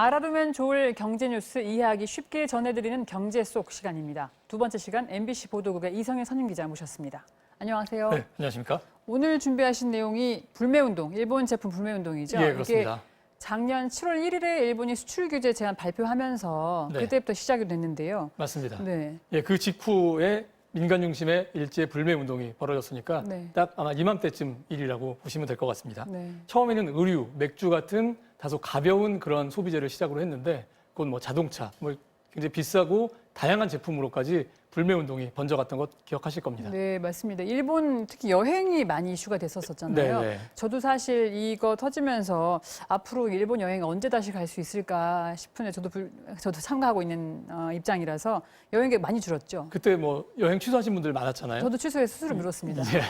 알아두면 좋을 경제 뉴스 이해하기 쉽게 전해드리는 경제 속 시간입니다. 두 번째 시간 MBC 보도국의 이성일 선임기자 모셨습니다. 안녕하세요. 네, 안녕하십니까? 오늘 준비하신 내용이 불매운동, 일본 제품 불매운동이죠? 예, 그렇습니다. 이게 작년 7월 1일에 일본이 수출 규제 제한 발표하면서 네. 그때부터 시작이 됐는데요. 맞습니다. 네. 예, 그 직후에 민간 중심의 일제 불매 운동이 벌어졌으니까 네. 딱 아마 이맘때쯤 일이라고 보시면 될 것 같습니다. 네. 처음에는 의류, 맥주 같은 다소 가벼운 그런 소비재를 시작으로 했는데 그건 뭐 자동차, 뭐 굉장히 비싸고 다양한 제품으로까지 불매 운동이 번져갔던 것 기억하실 겁니다. 네, 맞습니다. 일본 특히 여행이 많이 이슈가 됐었잖아요. 네. 저도 사실 이거 터지면서 앞으로 일본 여행 언제 다시 갈 수 있을까 싶은데 저도 참가하고 있는 입장이라서 여행객 많이 줄었죠. 그때 뭐 여행 취소하신 분들 많았잖아요. 저도 취소해서 스스로 미뤘습니다. 예.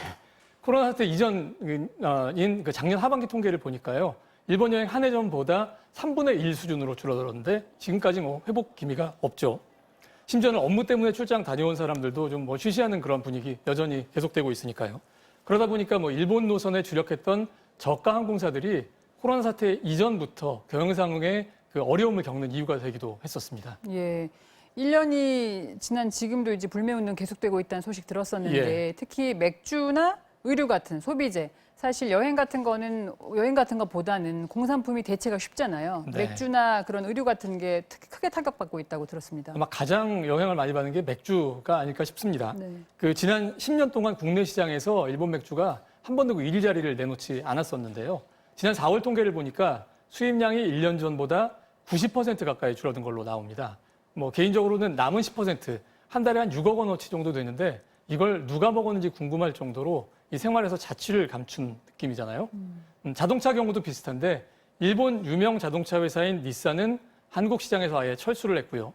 코로나 사태 이전인 그 작년 하반기 통계를 보니까요. 일본 여행 한 해 전보다 3분의 1 수준으로 줄어들었는데 지금까지 뭐 회복 기미가 없죠. 심지어는 업무 때문에 출장 다녀온 사람들도 좀 뭐 쉬쉬하는 그런 분위기 여전히 계속되고 있으니까요. 그러다 보니까 뭐 일본 노선에 주력했던 저가 항공사들이 코로나 사태 이전부터 경영 상황에 그 어려움을 겪는 이유가 되기도 했었습니다. 예. 1년이 지난 지금도 이제 불매운동 계속되고 있다는 소식 들었었는데 예. 특히 맥주나 의류 같은 소비재 사실 여행 같은 것보다는 공산품이 대체가 쉽잖아요. 네. 맥주나 그런 의류 같은 게 특히 크게 타격받고 있다고 들었습니다. 아마 가장 영향을 많이 받는 게 맥주가 아닐까 싶습니다. 네. 그 지난 10년 동안 국내 시장에서 일본 맥주가 한 번도 그 1위 자리를 내놓지 않았었는데요. 지난 4월 통계를 보니까 수입량이 1년 전보다 90% 가까이 줄어든 걸로 나옵니다. 뭐 개인적으로는 남은 10%, 한 달에 한 6억 원어치 정도 되는데 이걸 누가 먹었는지 궁금할 정도로 이 생활에서 자취를 감춘 느낌이잖아요. 자동차 경우도 비슷한데 일본 유명 자동차 회사인 닛산은 한국 시장에서 아예 철수를 했고요.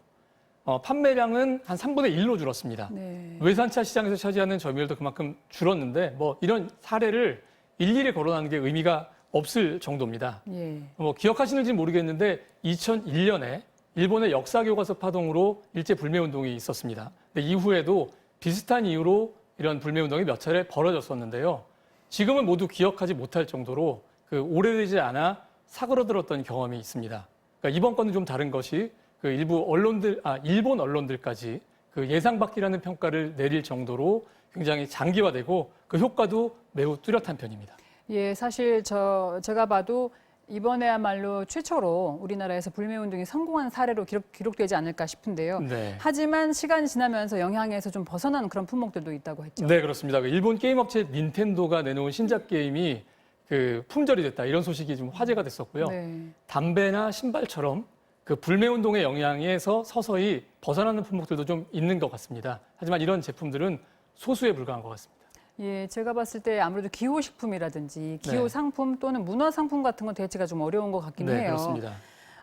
판매량은 한 3분의 1로 줄었습니다. 네. 외산차 시장에서 차지하는 점유율도 그만큼 줄었는데 뭐 이런 사례를 일일이 거론하는 게 의미가 없을 정도입니다. 예. 뭐 기억하시는지 모르겠는데 2001년에 일본의 역사 교과서 파동으로 일제 불매 운동이 있었습니다. 근데 이후에도 비슷한 이유로 이런 불매 운동이 몇 차례 벌어졌었는데요. 지금은 모두 기억하지 못할 정도로 그 오래되지 않아 사그러들었던 경험이 있습니다. 그러니까 이번 건은 좀 다른 것이 그 일본 언론들까지 그 예상 밖이라는 평가를 내릴 정도로 굉장히 장기화되고 그 효과도 매우 뚜렷한 편입니다. 예, 사실 제가 봐도 이번에야말로 최초로 우리나라에서 불매운동이 성공한 사례로 기록되지 않을까 싶은데요. 네. 하지만 시간이 지나면서 영향에서 좀 벗어나는 그런 품목들도 있다고 했죠. 네, 그렇습니다. 그 일본 게임 업체 닌텐도가 내놓은 신작 게임이 그 품절이 됐다 이런 소식이 좀 화제가 됐었고요. 네. 담배나 신발처럼 그 불매 운동의 영향에서 서서히 벗어나는 품목들도 좀 있는 것 같습니다. 하지만 이런 제품들은 소수에 불과한 것 같습니다. 예, 제가 봤을 때 아무래도 기호식품이라든지 기호 네. 상품 또는 문화 상품 같은 건 대체가 좀 어려운 것 같긴 네, 해요. 그렇습니다.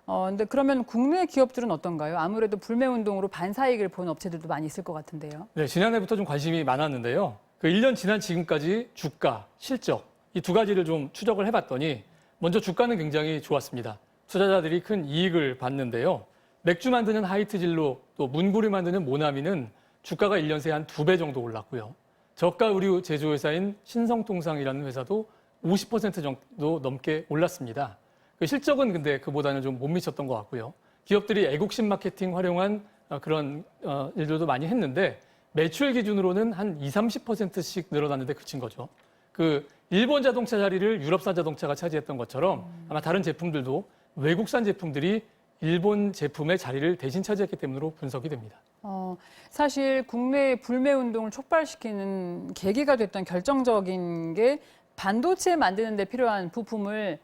근데 그러면 국내 기업들은 어떤가요? 아무래도 불매운동으로 반사이익을 보는 업체들도 많이 있을 것 같은데요. 네, 지난해부터 좀 관심이 많았는데요. 그 1년 지난 지금까지 주가, 실적 이 두 가지를 좀 추적을 해봤더니 먼저 주가는 굉장히 좋았습니다. 투자자들이 큰 이익을 봤는데요. 맥주 만드는 하이트진로 또 문구류 만드는 모나미는 주가가 1년 새 한 2배 정도 올랐고요. 저가 의류 제조회사인 신성통상이라는 회사도 50% 정도 넘게 올랐습니다. 그 실적은 근데 그보다는 좀 못 미쳤던 것 같고요. 기업들이 애국심 마케팅 활용한 그런 일들도 많이 했는데 매출 기준으로는 한 20-30%씩 늘어났는데 그친 거죠. 그 일본 자동차 자리를 유럽산 자동차가 차지했던 것처럼 아마 다른 제품들도 외국산 제품들이 일본 제품의 자리를 대신 차지했기 때문으로 분석이 됩니다. 사실 국내 불매운동을 촉발시키는 계기가 됐던 결정적인 게 반도체 만드는 데 필요한 부품을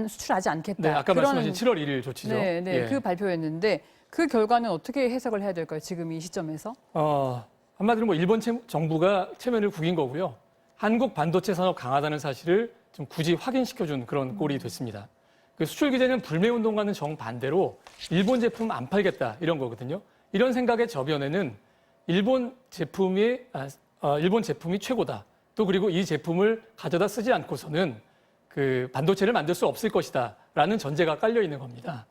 수출하지 않겠다. 네, 아까 말씀하신 7월 1일 조치죠. 네, 네, 예. 그 발표였는데 그 결과는 어떻게 해석을 해야 될까요? 지금 이 시점에서? 한마디로 뭐 일본 정부가 체면을 구긴 거고요. 한국 반도체 산업 강하다는 사실을 좀 굳이 확인시켜준 그런 꼴이 됐습니다. 그 수출 규제는 불매 운동과는 정반대로 일본 제품 안 팔겠다 이런 거거든요. 이런 생각의 저변에는 일본 제품이 최고다. 또 그리고 이 제품을 가져다 쓰지 않고서는 그 반도체를 만들 수 없을 것이다라는 전제가 깔려 있는 겁니다.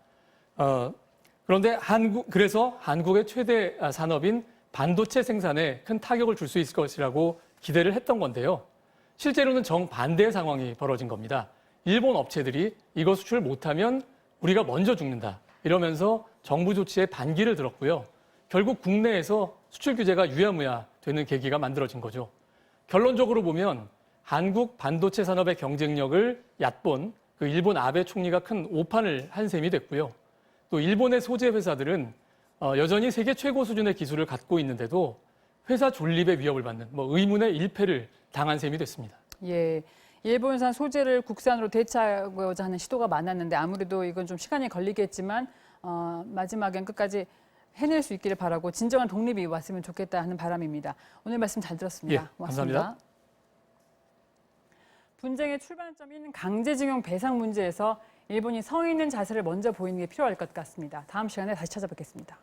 그런데 그래서 한국의 최대 산업인 반도체 생산에 큰 타격을 줄 수 있을 것이라고 기대를 했던 건데요. 실제로는 정반대의 상황이 벌어진 겁니다. 일본 업체들이 이거 수출 못하면 우리가 먼저 죽는다. 이러면서 정부 조치에 반기를 들었고요. 결국 국내에서 수출 규제가 유야무야 되는 계기가 만들어진 거죠. 결론적으로 보면 한국 반도체 산업의 경쟁력을 얕본 그 일본 아베 총리가 큰 오판을 한 셈이 됐고요. 또 일본의 소재 회사들은 여전히 세계 최고 수준의 기술을 갖고 있는데도 회사 존립의 위협을 받는 의문의 일패를 당한 셈이 됐습니다. 예. 일본산 소재를 국산으로 대체하고자 하는 시도가 많았는데 아무래도 이건 좀 시간이 걸리겠지만 마지막엔 끝까지 해낼 수 있기를 바라고 진정한 독립이 왔으면 좋겠다 하는 바람입니다. 오늘 말씀 잘 들었습니다. 예, 고맙습니다. 감사합니다. 분쟁의 출발점인 강제징용 배상 문제에서 일본이 성의 있는 자세를 먼저 보이는 게 필요할 것 같습니다. 다음 시간에 다시 찾아뵙겠습니다.